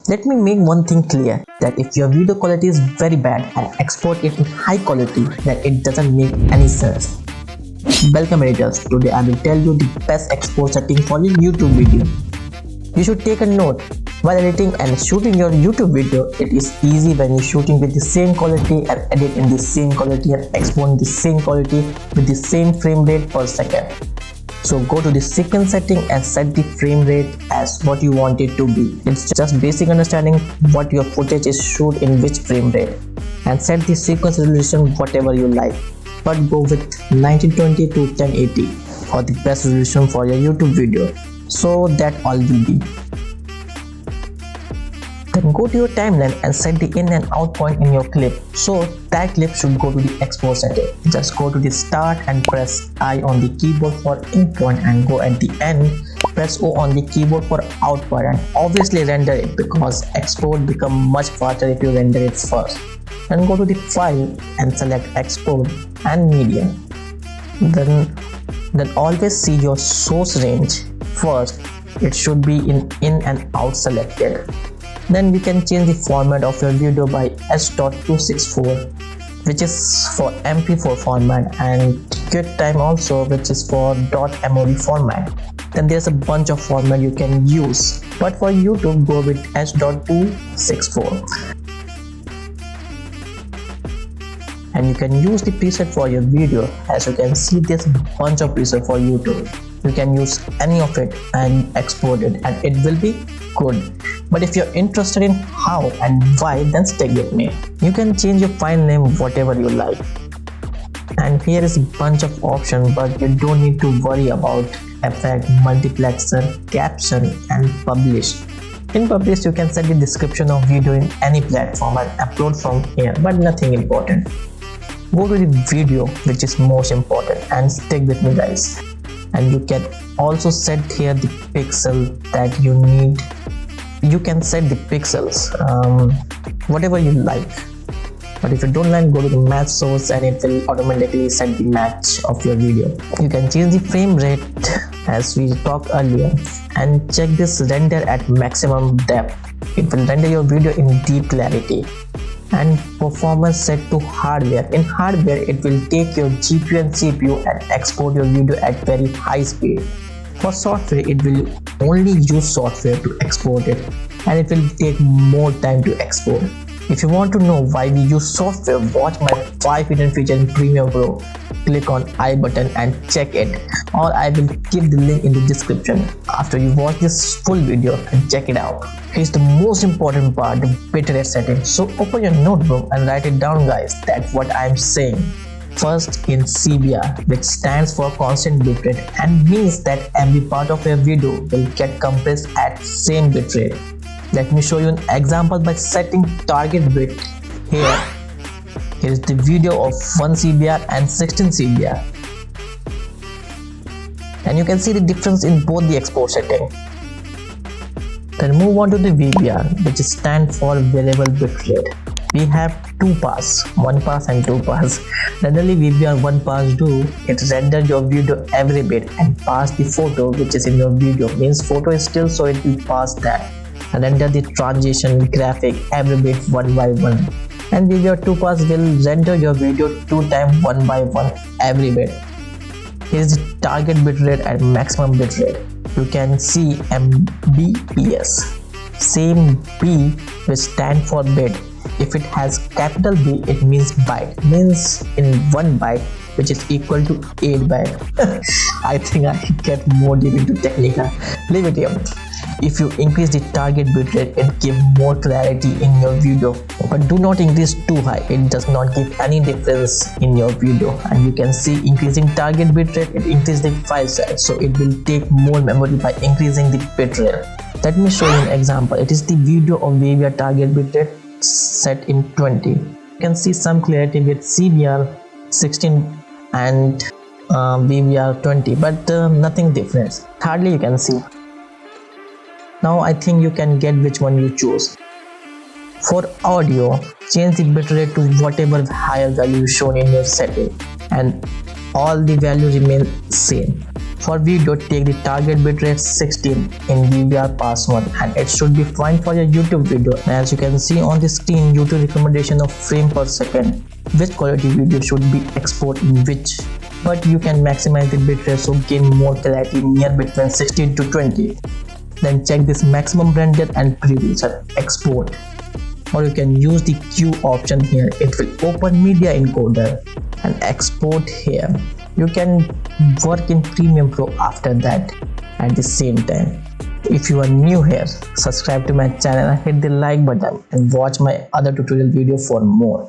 Let me make one thing clear, that if your video quality is very bad and export it in high quality, then it doesn't make any sense. Welcome editors, today I will tell you the best export setting for your YouTube video. You should take a note. While editing and shooting your YouTube video, it is easy when you're shooting with the same quality and edit in the same quality and export in the same quality with the same frame rate per second. So go to the sequence setting and set the frame rate as what you want it to be. It's just basic understanding what your footage is shoot in which frame rate, and set the sequence resolution whatever you like, but go with 1920 to 1080 or the best resolution for your YouTube video. So that all will be. Then go to your timeline and set the in and out point in your clip. So that clip should go to the export setting. Just go to the start and press I on the keyboard for in point, and go at the end, press O on the keyboard for out point, and obviously render it because export become much faster if you render it first. Then go to the file and select export and media. Then always see your source range first. It should be in and out selected. Then we can change the format of your video by H.264, which is for MP4 format, and QuickTime also, which is for .mov format. Then there's a bunch of format you can use, but for YouTube go with H.264. And you can use the preset for your video. As you can see, there's a bunch of preset for YouTube. You can use any of it and export it, and it will be good. But if you're interested in how and why, then stick with me. You can change your file name whatever you like. And here is a bunch of options, but you don't need to worry about effect, multiplexer, caption, and publish. In publish, you can set the description of video in any platform and upload from here, but nothing important. Go to the video, which is most important, and stick with me guys. And you can also set here the pixel that you need. You can set the pixels whatever you like, but if you don't like, go to the match source and it will automatically set the match of your video. You can change the frame rate as we talked earlier, and check this render at maximum depth. It will render your video in deep clarity. And performance set to hardware. In hardware, it will take your GPU and CPU and export your video at very high speed. For software, it will only use software to export it, and it will take more time to export. If you want to know why we use software, watch my 5 hidden features in Premiere Pro. Click on I button and check it, or I will give the link in the description after you watch this full video and check it out. Here's the most important part, the bitrate setting. So open your notebook and write it down guys, that's what I'm saying. First, in CBR, which stands for constant bitrate, and means that every part of your video will get compressed at same bitrate. Let me show you an example by setting target bit here. Here is the video of 1 CBR and 16 CBR. And you can see the difference in both the export setting. Then move on to the VBR, which stands for variable bitrate. We have two pass, one pass and two pass. Generally VBR one pass do, it render your video every bit and pass the photo which is in your video. Means photo is still, so it will pass that. And render the transition, graphic, every bit one by one. And VBR 2 pass will render your video 2 times one by one every bit. Here is the target bitrate and maximum bitrate. You can see Mbps. Same B which stand for bit. If it has capital B, it means byte. Means in 1 byte, which is equal to 8 byte. I think I get more deep into technical. Leave it here. If you increase the target bitrate, it gives more clarity in your video, but do not increase too high. It does not give any difference in your video. And you can see increasing target bitrate, it increases the file size, so it will take more memory by increasing the bitrate. Let me show you an example. It is the video of VBR target bitrate set in 20. You can see some clarity with CBR 16 and VBR 20, but nothing difference. Hardly you can see. Now I think you can get which one you choose. For audio, change the bitrate to whatever higher value shown in your setting, and all the values remain same. For video, take the target bitrate 16 in DVR-Pass1 and it should be fine for your YouTube video. As you can see on the screen, YouTube recommendation of frame per second, which quality video should be exported in which. But you can maximize the bitrate so gain more clarity near between 16 to 20. Then check this maximum render and previous export. Or you can use the Q option here. It will open media encoder and export here. You can work in Premium Pro after that at the same time. If you are new here, subscribe to my channel and hit the like button and watch my other tutorial video for more.